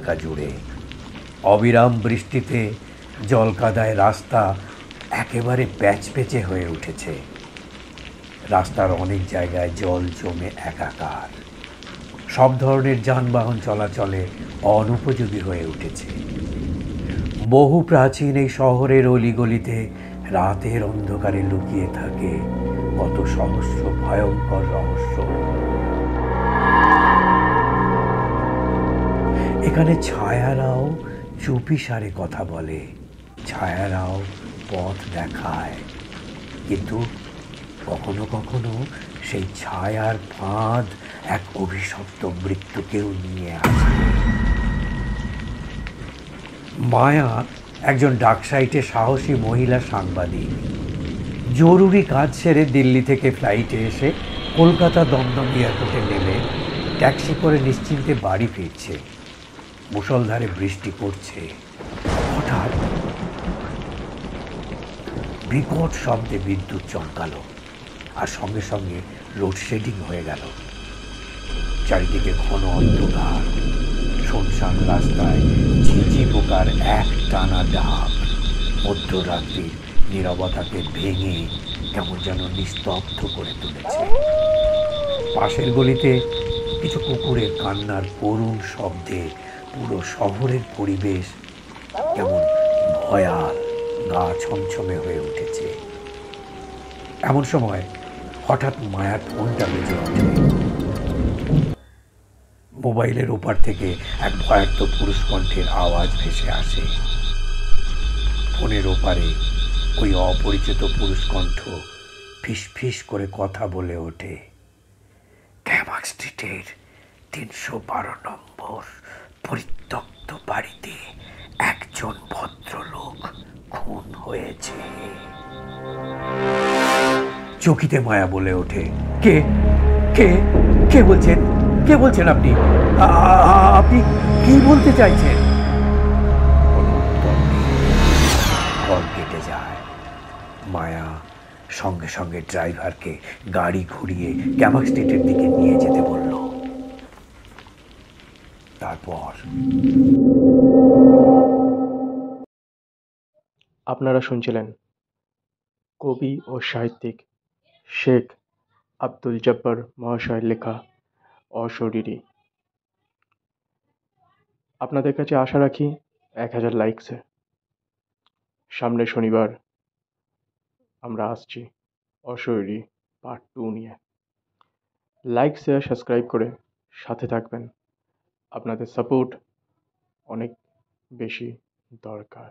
এলাকা জুড়ে। অবিরাম বৃষ্টিতে জলকাদায় রাস্তা একেবারে প্যাচপ্যাচে হয়ে উঠেছে। রাস্তার অনেক জায়গায় জল জমে একাকার। সব ধরনের যানবাহন চলাচলে অনুপযোগী হয়ে উঠেছে। বহু প্রাচীন এই শহরের অলিগলিতে রাতের অন্ধকারে লুকিয়ে থাকে কত সহস্র ভয়ঙ্কর রহস্য। এখানে ছায়ারাও চুপিসারে কথা বলে, ছায়ারাও পথ দেখায়, কিন্তু কখনো কখনো সেই ছায়ার ফাঁদ এক অভিশপ্ত মৃত্যুকেও নিয়ে আসে। মায়া একজন ডাকসাইটে সাহসী মহিলা সাংবাদিক। জরুরি কাজ সেরে দিল্লি থেকে ফ্লাইটে এসে কলকাতা দমদম এয়ারপোর্টে নেমে ট্যাক্সি করে নিশ্চিন্তে বাড়ি ফিরছে। মুষলধারে বৃষ্টি পড়ছে। হঠাৎ বিকট শব্দে বিদ্যুৎ চমকালো, আর সঙ্গে সঙ্গে লোডশেডিং হয়ে গেল। চারিদিকে ঘন অন্ধকার, শুনশান রাস্তায় ঝিঝি পোকার এক টানা ডাক মধ্যরাত্রির নীরবতাকে ভেঙে কেমন যেন নিস্তব্ধ করে তুলেছে। পাশের গলিতে কিছু কুকুরের কান্নার করুণ শব্দে পুরো শহরের পরিবেশ কেমন ভয়াল, গা ছমছমে হয়ে উঠেছে। এমন সময় হঠাৎ মায়ার ফোনটা বেজে ওঠে। মোবাইলের ওপার থেকে এক ভয়ার্ত পুরুষ কণ্ঠের আওয়াজ ভেসে আসে। ফোনের ওপারে ওই অপরিচিত পুরুষ কণ্ঠ ফিস ফিস করে কথা বলে ওঠে, ক্যামাক স্ট্রিটের 312 নম্বর পরিত্যক্ত বাড়িতে একজন ভদ্রলোক খুন হয়েছে। চকিতে মায়া বলে ওঠে, কে কে কে বলছেন? কে বলছেন আপনি? আপনি কি বলতে চাইছেন? কল কেটে যায়। মায়া সঙ্গে সঙ্গে ড্রাইভারকে গাড়ি ঘুরিয়ে ক্যামাক স্ট্রিটের দিকে নিয়ে যেতে বলল। তারপর আপনারা শুনছিলেন কবি ও সাহিত্যিক শেখ আব্দুল জব্বার মহাশয়ের লেখা অশরীরী। আপনাদের কাছে আশা রাখি 1000 লাইকসে। সামনের শনিবার আমরা আসছি অশরীরী পার্ট 2 নিয়ে। লাইক, শেয়ার, সাবস্ক্রাইব করে সাথে থাকবেন। আপনাদের সাপোর্ট অনেক বেশি দরকার।